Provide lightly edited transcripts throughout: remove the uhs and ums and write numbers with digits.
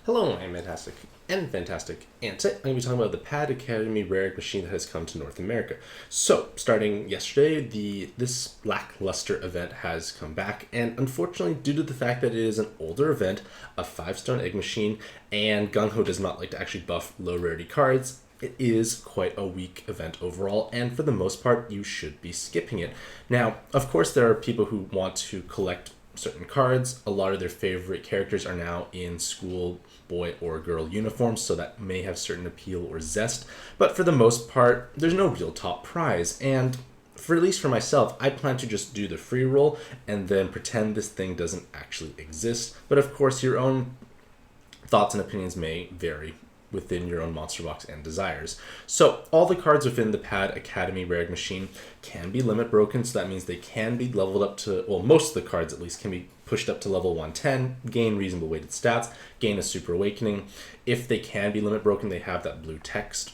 Hello, I'm Mantastic and Fantastic, and today I'm going to be talking about the Pad Academy Rare machine that has come to North America. So, starting yesterday, this lackluster event has come back, and unfortunately, due to the fact that it is an older event, a 5-stone egg machine, and Gung-Ho does not like to actually buff low rarity cards, it is quite a weak event overall, and for the most part, you should be skipping it. Now, of course, there are people who want to collect certain cards. A lot of their favorite characters are now in school boy or girl uniforms, so that may have certain appeal or zest. But for the most part, there's no real top prize. And for at least for myself, I plan to just do the free roll and then pretend this thing doesn't actually exist. But of course, your own thoughts and opinions may vary within your own monster box and desires. So all the cards within the Pad Academy Rare machine can be limit broken, so that means they can be leveled up to, well, most of the cards at least can be pushed up to level 110, gain reasonable weighted stats, gain a super awakening. If they can be limit broken, they have that blue text.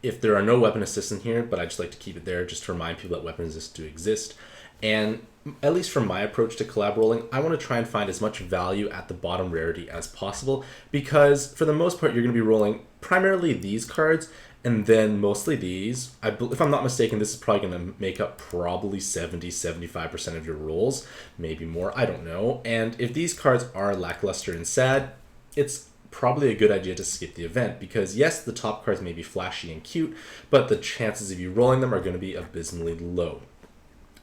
If there are no weapon assists in here, but I just like to keep it there just to remind people that weapon assists do exist. And at least from my approach to collab rolling, I want to try and find as much value at the bottom rarity as possible, because for the most part, you're going to be rolling primarily these cards and then mostly these. If I'm not mistaken, this is probably going to make up probably 70-75% of your rolls, maybe more, I don't know. And if these cards are lackluster and sad, it's probably a good idea to skip the event, because yes, the top cards may be flashy and cute, but the chances of you rolling them are going to be abysmally low.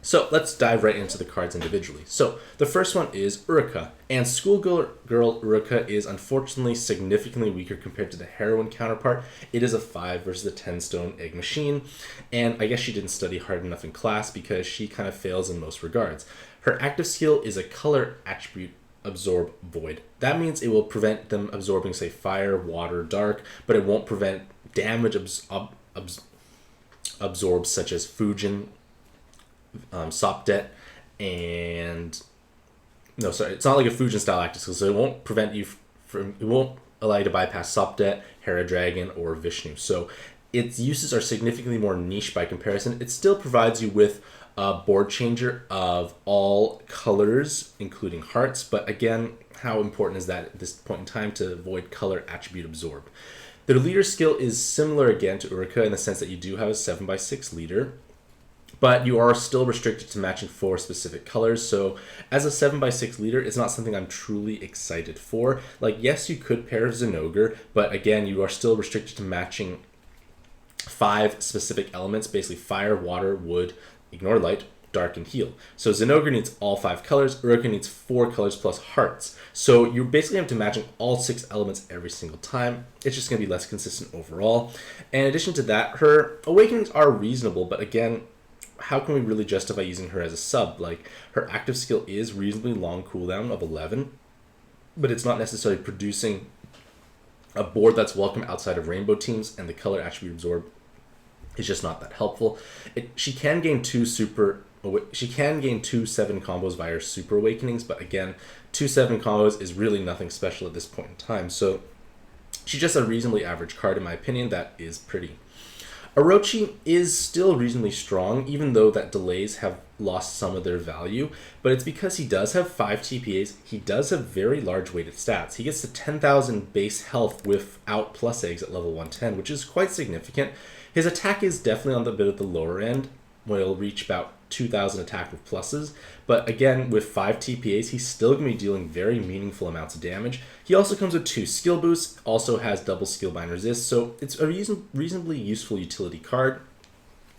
So let's dive right into the cards individually. So the first one is Erika, and schoolgirl Erika is unfortunately significantly weaker compared to the heroine counterpart. It is a 5 versus a 10-stone egg machine, and I guess she didn't study hard enough in class because she kind of fails in most regards. Her active skill is a color attribute absorb void. That means it will prevent them absorbing, say, fire, water, dark, but it won't prevent damage absorbed such as Fujin, Sopdet, and no, sorry, it's not like a Fusion style active skill, so it won't prevent you from, it won't allow you to bypass Sopdet, Hera Dragon, or Vishnu. So its uses are significantly more niche by comparison. It still provides you with a board changer of all colors, including hearts, but again, how important is that at this point in time to avoid color attribute absorbed? The leader skill is similar again to Erika in the sense that you do have a 7x6 leader, but you are still restricted to matching 4 specific colors. So as a 7x6 leader, it's not something I'm truly excited for. Like, yes, you could pair Zinogre, but again, you are still restricted to matching 5 specific elements, basically fire, water, wood, ignore light, dark, and heal. So Zinogre needs all 5 colors, Erika needs 4 colors plus hearts. So you basically have to matching all 6 elements every single time. It's just going to be less consistent overall. And in addition to that, her awakenings are reasonable, but again, how can we really justify using her as a sub? Like, her active skill is reasonably long cooldown of 11, but it's not necessarily producing a board that's welcome outside of rainbow teams, and the color attribute absorb is just not that helpful. She can gain 2 7 combos via super awakenings, but again, 2 7 combos is really nothing special at this point in time. So she's just a reasonably average card in my opinion that is pretty. Orochi is still reasonably strong, even though that delays have lost some of their value, but it's because he does have 5 TPAs, he does have very large weighted stats. He gets to 10,000 base health without plus eggs at level 110, which is quite significant. His attack is definitely on the bit of the lower end, where it'll reach about 2,000 attack with pluses, but again, with 5 TPAs, he's still going to be dealing very meaningful amounts of damage. He also comes with 2 skill boosts, also has double skill bind resist, so it's a reasonably useful utility card.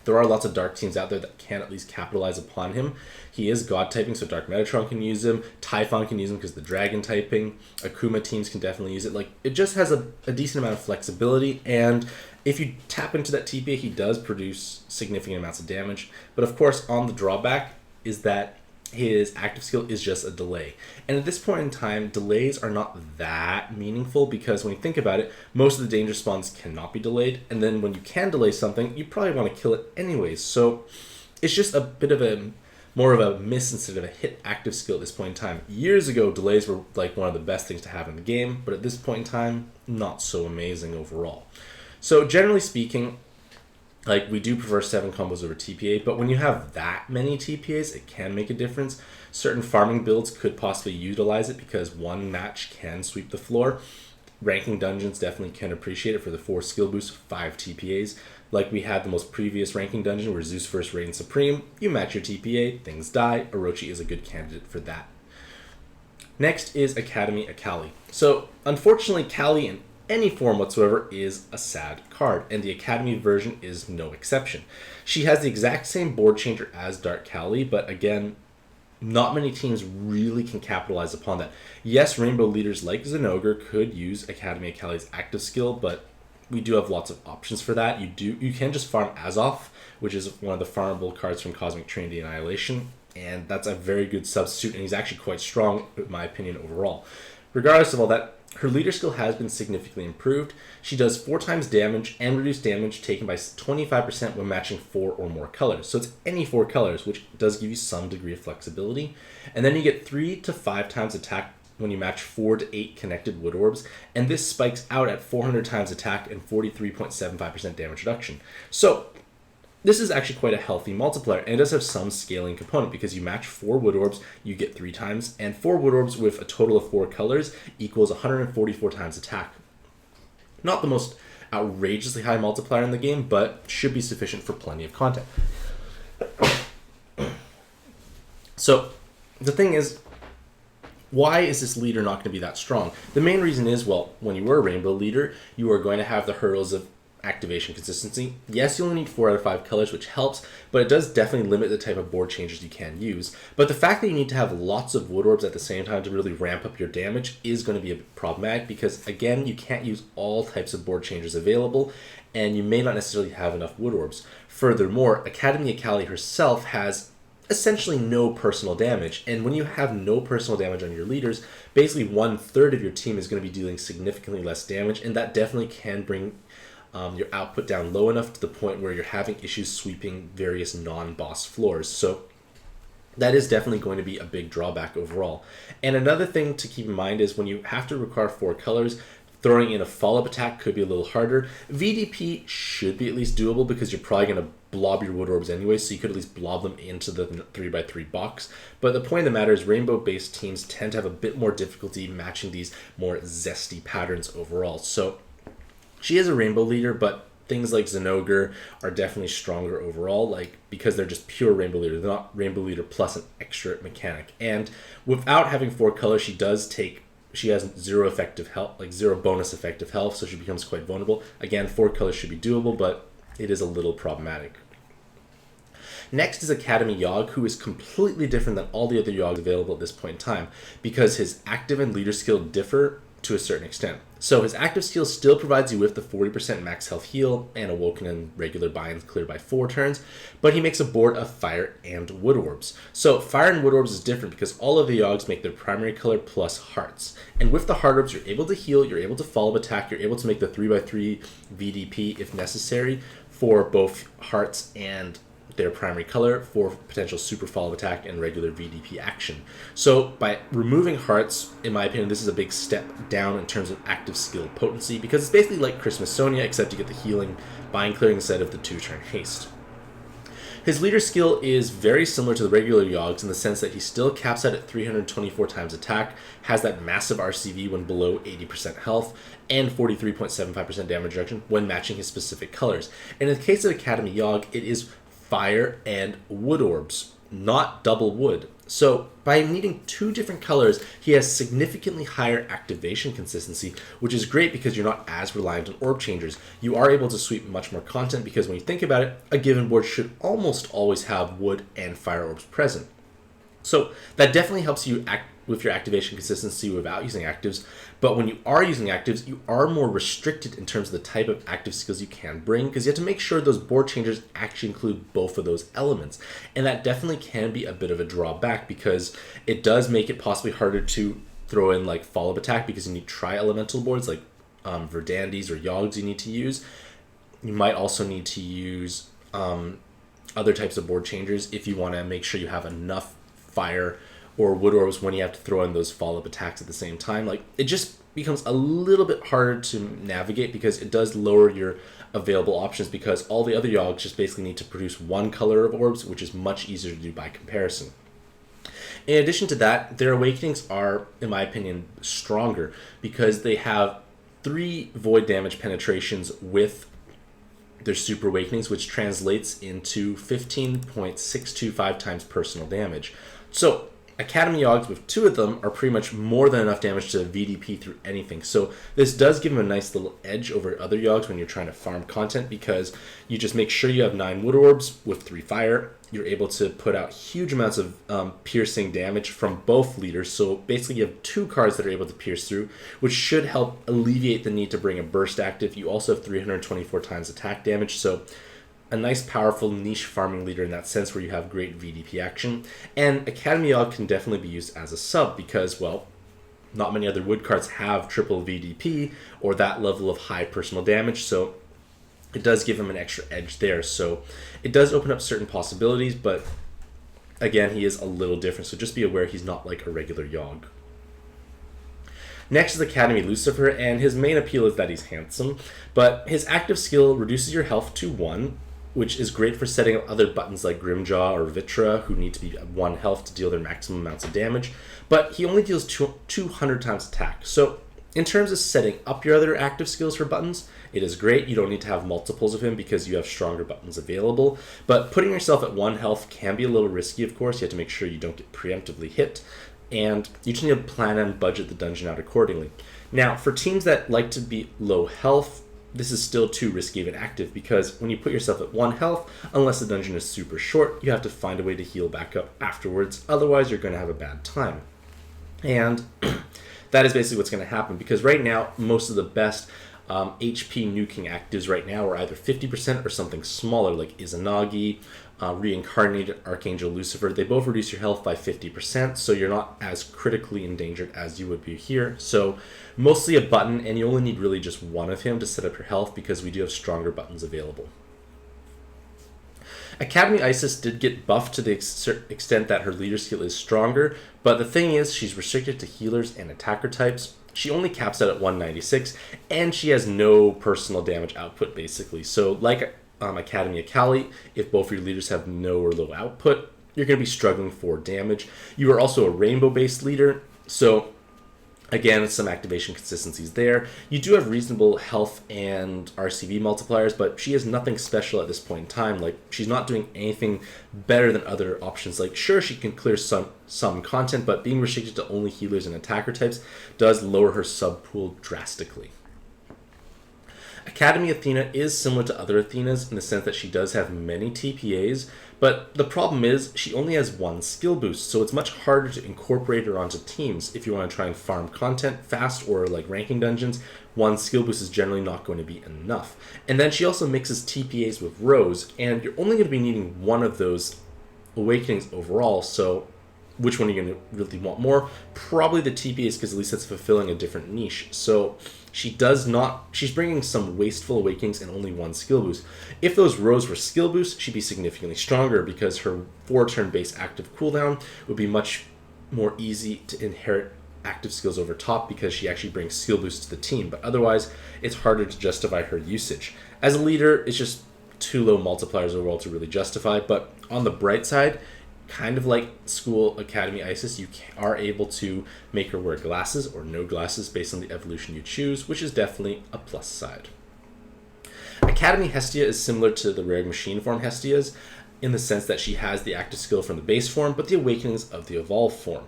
There are lots of dark teams out there that can at least capitalize upon him. He is god typing, so Dark Metatron can use him, Typhon can use him because the dragon typing, Akuma teams can definitely use it. Like, it just has a decent amount of flexibility, and if you tap into that TPA, he does produce significant amounts of damage. But of course, on the drawback is that his active skill is just a delay. And at this point in time, delays are not that meaningful, because when you think about it, most of the danger spawns cannot be delayed. And then when you can delay something, you probably want to kill it anyways. So it's just a bit of a more of a miss instead of a hit active skill at this point in time. Years ago, delays were like one of the best things to have in the game, but at this point in time, not so amazing overall. So generally speaking, like, we do prefer 7 combos over TPA, but when you have that many TPAs, it can make a difference. Certain farming builds could possibly utilize it because one match can sweep the floor. Ranking dungeons definitely can appreciate it for the 4 skill boosts, 5 TPAs. Like we had the most previous ranking dungeon where Zeus first reigns supreme. You match your TPA, things die. Orochi is a good candidate for that. Next is Academy Akali. So, unfortunately, Kali in any form whatsoever is a sad card, and the Academy version is no exception. She has the exact same board changer as Dark Kali, but again, not many teams really can capitalize upon that. Yes, Rainbow leaders like Zenogre could use Academy Akali's active skill, but we do have lots of options for that. You can just farm Azoth, which is one of the farmable cards from Cosmic Trinity Annihilation, and that's a very good substitute, and he's actually quite strong, in my opinion, overall. Regardless of all that, her leader skill has been significantly improved. She does 4 times damage and reduced damage taken by 25% when matching 4 or more colors. So it's any 4 colors, which does give you some degree of flexibility. And then you get 3 to 5 times attack when you match 4 to 8 connected wood orbs, and this spikes out at 400 times attack and 43.75% damage reduction. So this is actually quite a healthy multiplier, and it does have some scaling component because you match 4 wood orbs, you get 3 times, and 4 wood orbs with a total of 4 colors equals 144 times attack. Not the most outrageously high multiplier in the game, but should be sufficient for plenty of content. So the thing is, why is this leader not going to be that strong? The main reason is, well, when you were a Rainbow leader, you are going to have the hurdles of activation consistency. Yes, you only need 4 out of 5 colors, which helps, but it does definitely limit the type of board changes you can use. But the fact that you need to have lots of wood orbs at the same time to really ramp up your damage is going to be a bit problematic because, again, you can't use all types of board changers available, and you may not necessarily have enough wood orbs. Furthermore, Academy Akali herself has essentially no personal damage, and when you have no personal damage on your leaders, basically 1/3 of your team is going to be dealing significantly less damage, and that definitely can bring your output down low enough to the point where you're having issues sweeping various non-boss floors. So that is definitely going to be a big drawback overall. And another thing to keep in mind is when you have to require 4 colors, throwing in a follow-up attack could be a little harder. VDP should be at least doable because you're probably going to blob your wood orbs anyway, so you could at least blob them into the 3x3 box. But the point of the matter is rainbow-based teams tend to have a bit more difficulty matching these more zesty patterns overall. So she is a rainbow leader, but things like Zenogre are definitely stronger overall, like because they're just pure rainbow leader. They're not rainbow leader plus an extra mechanic. And without having 4 colors, she has 0 effective health, like 0 bonus effective health, so she becomes quite vulnerable. Again, 4 colors should be doable, but it is a little problematic. Next is Academy Yogg, who is completely different than all the other Yoggs available at this point in time, because his active and leader skill differ to a certain extent. So his active skill still provides you with the 40% max health heal and awoken and regular binds cleared by 4 turns, but he makes a board of fire and wood orbs. So fire and wood orbs is different because all of the Yoggs make their primary color plus hearts. And with the heart orbs, you're able to heal, you're able to follow attack, you're able to make the 3x3 VDP if necessary for both hearts and their primary color for potential super follow attack and regular VDP action. So by removing hearts, in my opinion, this is a big step down in terms of active skill potency because it's basically like Christmas Sonia, except you get the healing bind clearing instead of the 2-turn haste. His leader skill is very similar to the regular Yoggs in the sense that he still caps out at 324 times attack, has that massive RCV when below 80% health, and 43.75% damage reduction when matching his specific colors. And in the case of Academy Yogg, it is fire and wood orbs, not double wood. So by needing 2 different colors, he has significantly higher activation consistency, which is great because you're not as reliant on orb changers. You are able to sweep much more content because when you think about it, a given board should almost always have wood and fire orbs present. So that definitely helps you act with your activation consistency without using actives, but when you are using actives, you are more restricted in terms of the type of active skills you can bring because you have to make sure those board changers actually include both of those elements. And that definitely can be a bit of a drawback because it does make it possibly harder to throw in like follow-up attack because you need tri-elemental boards like Verdandis or Yoggs you need to use. You might also need to use other types of board changers if you want to make sure you have enough fire or wood orbs when you have to throw in those follow-up attacks at the same time. Like, it just becomes a little bit harder to navigate because it does lower your available options because all the other Yoggs just basically need to produce 1 color of orbs, which is much easier to do by comparison. In addition to that, their awakenings are, in my opinion, stronger because they have 3 void damage penetrations with their super awakenings, which translates into 15.625 times personal damage. So Academy Yogs with 2 of them are pretty much more than enough damage to VDP through anything. So this does give them a nice little edge over other Yogs when you're trying to farm content, because you just make sure you have 9 Wood Orbs with 3 fire. You're able to put out huge amounts of piercing damage from both leaders. So basically you have 2 cards that are able to pierce through, which should help alleviate the need to bring a burst active. You also have 324 times attack damage. So a nice, powerful, niche farming leader in that sense, where you have great VDP action. And Academy Yogg can definitely be used as a sub because, well, not many other wood cards have triple VDP or that level of high personal damage, so it does give him an extra edge there. So it does open up certain possibilities, but again, he is a little different, so just be aware he's not like a regular Yogg. Next is Academy Lucifer, and his main appeal is that he's handsome, but his active skill reduces your health to 1, which is great for setting up other buttons like Grimjaw or Vitra, who need to be at 1 health to deal their maximum amounts of damage, but he only deals 200 times attack. So in terms of setting up your other active skills for buttons, it is great. You don't need to have multiples of him because you have stronger buttons available, but putting yourself at 1 health can be a little risky, of course. You have to make sure you don't get preemptively hit, and you just need to plan and budget the dungeon out accordingly. Now, for teams that like to be low health, this is still too risky of an active, because when you put yourself at 1 health, unless the dungeon is super short, you have to find a way to heal back up afterwards. Otherwise, you're going to have a bad time. And that is basically what's going to happen, because right now, most of the best HP nuking actives right now are either 50% or something smaller, like Izanagi, Reincarnated Archangel Lucifer. They both reduce your health by 50%, so you're not as critically endangered as you would be here. So mostly a button, and you only need really just 1 of him to set up your health, because we do have stronger buttons available. Academy Isis did get buffed to the extent that her leader skill is stronger, but the thing is, she's restricted to healers and attacker types. She only caps out at 196, and she has no personal damage output, basically. So like Academy Akali, if both of your leaders have no or low output, you're going to be struggling for damage. You are also a rainbow-based leader, so again, some activation consistencies there. You do have reasonable health and RCV multipliers, but she has nothing special at this point in time. Like, she's not doing anything better than other options. Like, sure, she can clear some content, but being restricted to only healers and attacker types does lower her sub pool drastically. Academy Athena is similar to other Athenas in the sense that she does have many TPAs, but the problem is she only has 1 skill boost, so it's much harder to incorporate her onto teams. If you want to try and farm content fast or like ranking dungeons, 1 skill boost is generally not going to be enough. And then she also mixes TPAs with rows, and you're only going to be needing 1 of those awakenings overall, so which one are you going to really want more? Probably the TPAs, because at least it's fulfilling a different niche. So she's bringing some wasteful awakenings and only 1 skill boost. If those rows were skill boosts, she'd be significantly stronger, because her 4-turn base active cooldown would be much more easy to inherit active skills over top, because she actually brings skill boosts to the team. But otherwise, it's harder to justify her usage. As a leader, it's just too low multipliers overall to really justify. But on the bright side, kind of like School Academy Isis, you are able to make her wear glasses or no glasses based on the evolution you choose, which is definitely a plus side. Academy Hestia is similar to the rare machine form Hestias in the sense that she has the active skill from the base form, but the awakenings of the evolved form.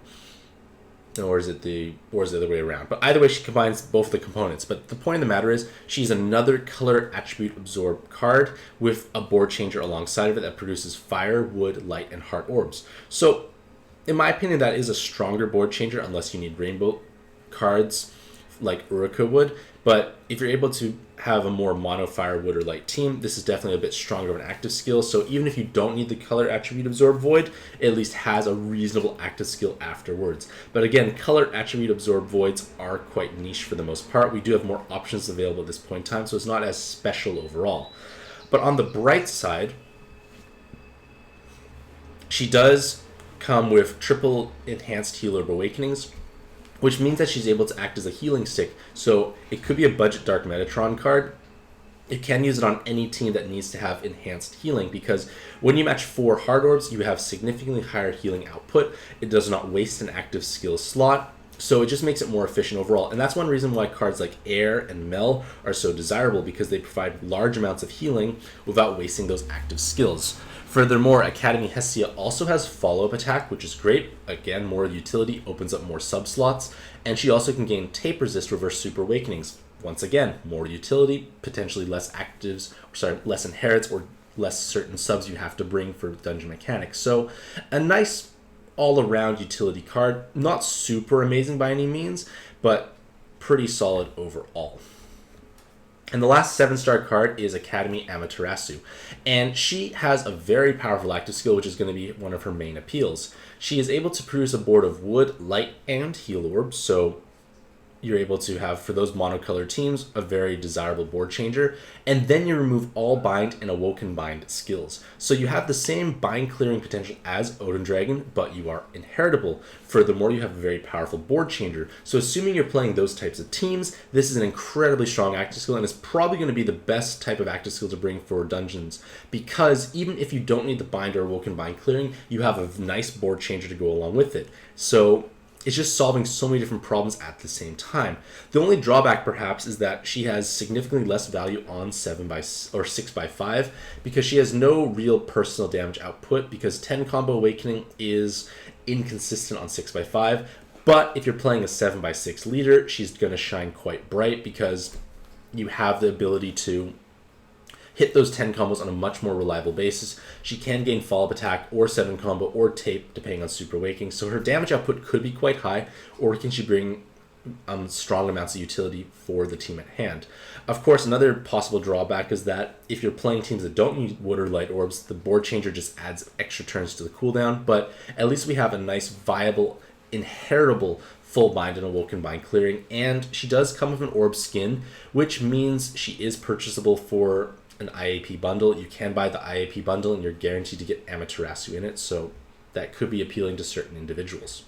Or is it the other way around? But either way, she combines both the components. But the point of the matter is, she's another color attribute absorb card with a board changer alongside of it that produces fire, wood, light, and heart orbs. So, in my opinion, that is a stronger board changer unless you need rainbow cards like Erika would. But if you're able to have a more mono fire, wood, or light team, this is definitely a bit stronger of an active skill. So even if you don't need the color attribute absorb void, it at least has a reasonable active skill afterwards. But again, color attribute absorb voids are quite niche for the most part. We do have more options available at this point in time, so it's not as special overall. But on the bright side, she does come with triple enhanced healer awakenings, which means that she's able to act as a healing stick. So it could be a budget Dark Metatron card, You can use it on any team that needs to have enhanced healing, because when you match 4 hard orbs, you have significantly higher healing output. It does not waste an active skill slot, so it just makes it more efficient overall. And that's one reason why cards like Air and Mel are so desirable, because they provide large amounts of healing without wasting those active skills. Furthermore, Academy Hestia also has follow-up attack, which is great. Again, more utility, opens up more sub-slots. And she also can gain tape resist, reverse super awakenings. Once again, more utility, potentially less less inherits or less certain subs you have to bring for dungeon mechanics. So a nice all-around utility card. Not super amazing by any means, but pretty solid overall. And the last 7-star card is Academy Amaterasu. And she has a very powerful active skill, which is going to be one of her main appeals. She is able to produce a board of wood, light, and heal orbs, so you're able to have, for those monocolored teams, a very desirable board changer. And then you remove all bind and awoken bind skills. So you have the same bind clearing potential as Odin Dragon, but you are inheritable. Furthermore, you have a very powerful board changer. So assuming you're playing those types of teams, this is an incredibly strong active skill, and it's probably going to be the best type of active skill to bring for dungeons, because even if you don't need the bind or awoken bind clearing, you have a nice board changer to go along with it. So it's just solving so many different problems at the same time. The only drawback, perhaps, is that she has significantly less value on 6x5, because she has no real personal damage output, because 10 combo awakening is inconsistent on 6x5. But if you're playing a 7x6 leader, she's going to shine quite bright, because you have the ability to hit those 10 combos on a much more reliable basis. She can gain follow-up attack or 7 combo or tape, depending on super awakening. So her damage output could be quite high, or can she bring strong amounts of utility for the team at hand. Of course, another possible drawback is that if you're playing teams that don't need wood or light orbs, the board changer just adds extra turns to the cooldown, but at least we have a nice, viable, inheritable full bind and awoken bind clearing, and she does come with an orb skin, which means she is purchasable for an IAP bundle. You can buy the IAP bundle and you're guaranteed to get Amaterasu in it, so that could be appealing to certain individuals.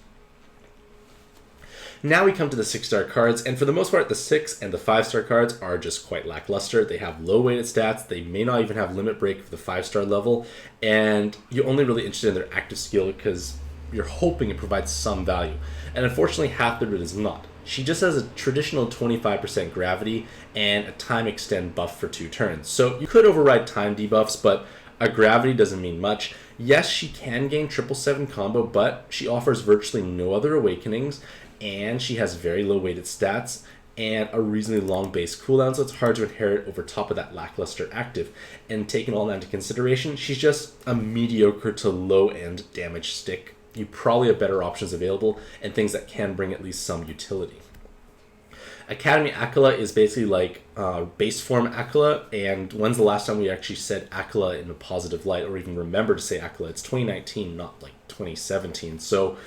Now we come to the 6-star cards, and for the most part, the 6 and the 5-star cards are just quite lackluster. They have low weighted stats, they may not even have limit break for the 5-star level, and you're only really interested in their active skill because you're hoping it provides some value. And unfortunately, half of it is not. She just has a traditional 25% gravity and a time extend buff for 2 turns. So you could override time debuffs, but a gravity doesn't mean much. Yes, she can gain 777 combo, but she offers virtually no other awakenings, and she has very low weighted stats and a reasonably long base cooldown, so it's hard to inherit over top of that lackluster active. And taking all that into consideration, she's just a mediocre to low end damage stick. You probably have better options available and things that can bring at least some utility. Academy Akali is basically like base form Akali, and when's the last time we actually said Akali in a positive light, or even remember to say Akali? It's 2019, not like 2017. So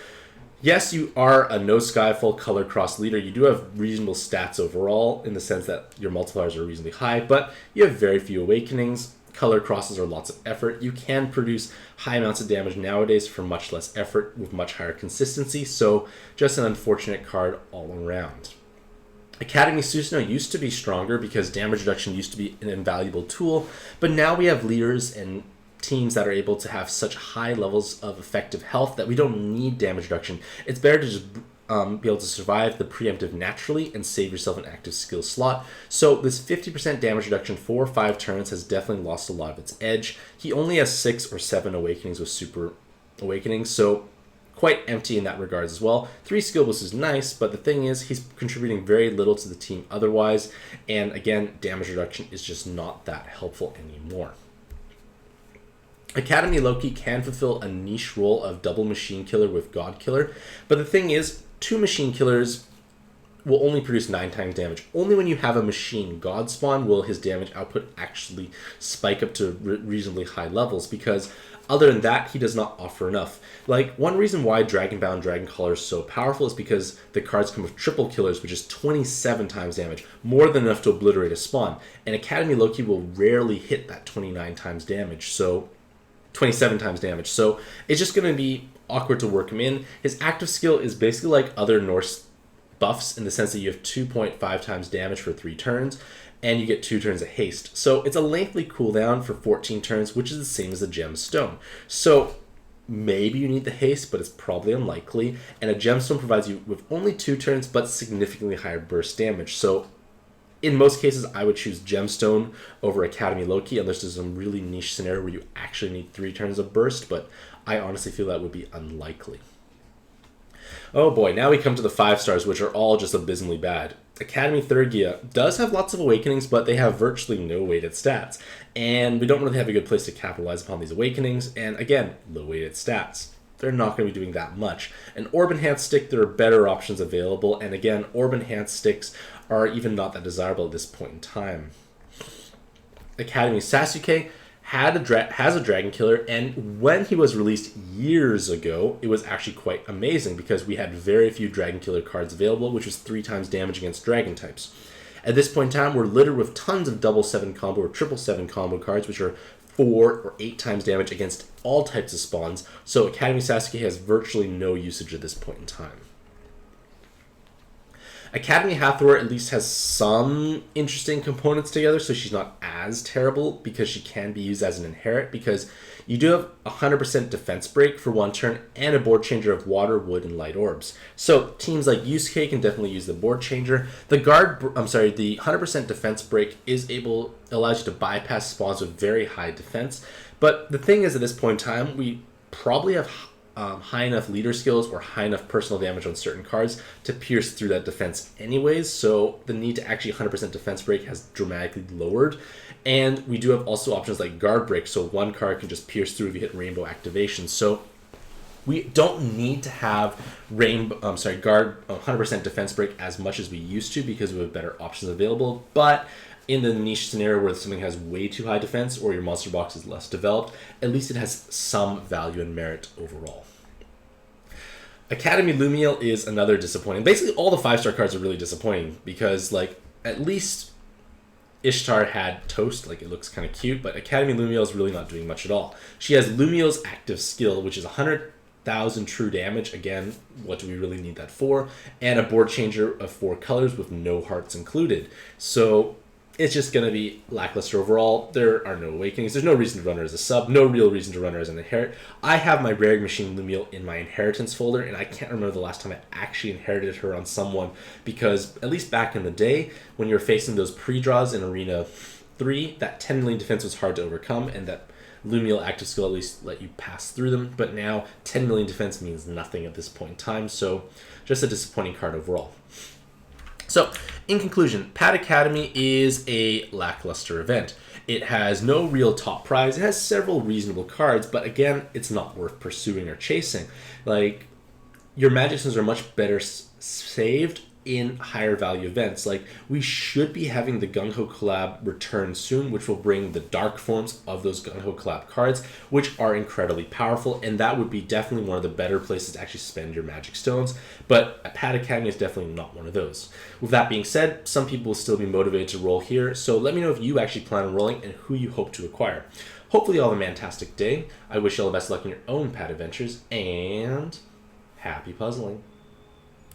yes, you are a no Skyfall color cross leader. You do have reasonable stats overall in the sense that your multipliers are reasonably high, but you have very few awakenings. Color crosses are lots of effort. You can produce high amounts of damage nowadays for much less effort with much higher consistency, so just an unfortunate card all around. Academy Susanoo used to be stronger because damage reduction used to be an invaluable tool, but now we have leaders and teams that are able to have such high levels of effective health that we don't need damage reduction. It's better to just be able to survive the preemptive naturally and save yourself an active skill slot. So this 50% damage reduction for 5 turns has definitely lost a lot of its edge. He only has 6 or 7 awakenings with super awakenings, so quite empty in that regards as well. 3 skill boosts is nice, but the thing is he's contributing very little to the team otherwise, and again, damage reduction is just not that helpful anymore. Academy Loki can fulfill a niche role of double machine killer with God Killer, but the thing is, 2 machine killers will only produce 9 times damage. Only when you have a machine god spawn will his damage output actually spike up to reasonably high levels, because other than that, he does not offer enough. Like, one reason why Dragonbound Dragon Caller is so powerful is because the cards come with triple killers, which is 27 times damage, more than enough to obliterate a spawn. And Academy Loki will rarely hit that 29 times damage, so 27 times damage. So it's just going to be awkward to work him in. His active skill is basically like other Norse buffs in the sense that you have 2.5 times damage for 3 turns, and you get 2 turns of haste. So it's a lengthy cooldown for 14 turns, which is the same as the gemstone. So maybe you need the haste, but it's probably unlikely. And a gemstone provides you with only 2 turns, but significantly higher burst damage. So in most cases, I would choose gemstone over Academy Loki, unless there's some really niche scenario where you actually need 3 turns of burst, but I honestly feel that would be unlikely. Oh boy, now we come to the 5 stars, which are all just abysmally bad. Academy Third Gear does have lots of awakenings, but they have virtually no weighted stats. And we don't really have a good place to capitalize upon these awakenings, and again, low weighted stats. They're not going to be doing that much. An Orb Enhanced Stick, there are better options available, and again, Orb Enhanced Sticks are even not that desirable at this point in time. Academy Sasuke has a Dragon Killer, and when he was released years ago, it was actually quite amazing because we had very few Dragon Killer cards available, which was 3 times damage against Dragon types. At this point in time, we're littered with tons of double 7 combo or triple 7 combo cards, which are 4 or 8 times damage against all types of spawns, so Academy Sasuke has virtually no usage at this point in time. Academy Hathor at least has some interesting components together, so she's not as terrible because she can be used as an inherit, because you do have 100% defense break for 1 turn and a board changer of water, wood, and light orbs. So teams like Yusuke can definitely use the board changer. The 100% defense break allows you to bypass spawns with very high defense. But the thing is, at this point in time, we probably have high enough leader skills or high enough personal damage on certain cards to pierce through that defense anyways, so the need to actually 100% defense break has dramatically lowered. And we do have also options like guard break, so 1 card can just pierce through if you hit rainbow activation. So we don't need to have guard 100% defense break as much as we used to because we have better options available, but in the niche scenario where something has way too high defense or your monster box is less developed, at least it has some value and merit overall. Academy Lumiel is another disappointing. Basically, all the 5-star cards are really disappointing because, at least Ishtar had Toast, it looks kind of cute, but Academy Lumiel is really not doing much at all. She has Lumiel's active skill, which is 100,000 true damage. Again, what do we really need that for? And a board changer of 4 colors with no hearts included. So it's just going to be lackluster overall. There are no awakenings. There's no reason to run her as a sub. No real reason to run her as an inherit. I have my Rare Machine Lumiel in my inheritance folder, and I can't remember the last time I actually inherited her on someone, because at least back in the day, when you were facing those pre-draws in Arena 3, that 10 million defense was hard to overcome, and that Lumiel active skill at least let you pass through them. But now, 10 million defense means nothing at this point in time, so just a disappointing card overall. So, in conclusion, Pad Academy is a lackluster event. It has no real top prize. It has several reasonable cards, but again, it's not worth pursuing or chasing. Your Magic Stones are much better saved in higher value events. We should be having the Gung Ho collab return soon, which will bring the dark forms of those Gung Ho collab cards, which are incredibly powerful, and that would be definitely one of the better places to actually spend your Magic Stones, but Pad Academy is definitely not one of those. With that being said, some people will still be motivated to roll here, so let me know if you actually plan on rolling and who you hope to acquire. Hopefully you all have a fantastic day. I wish you all the best luck in your own Pad adventures, and happy puzzling.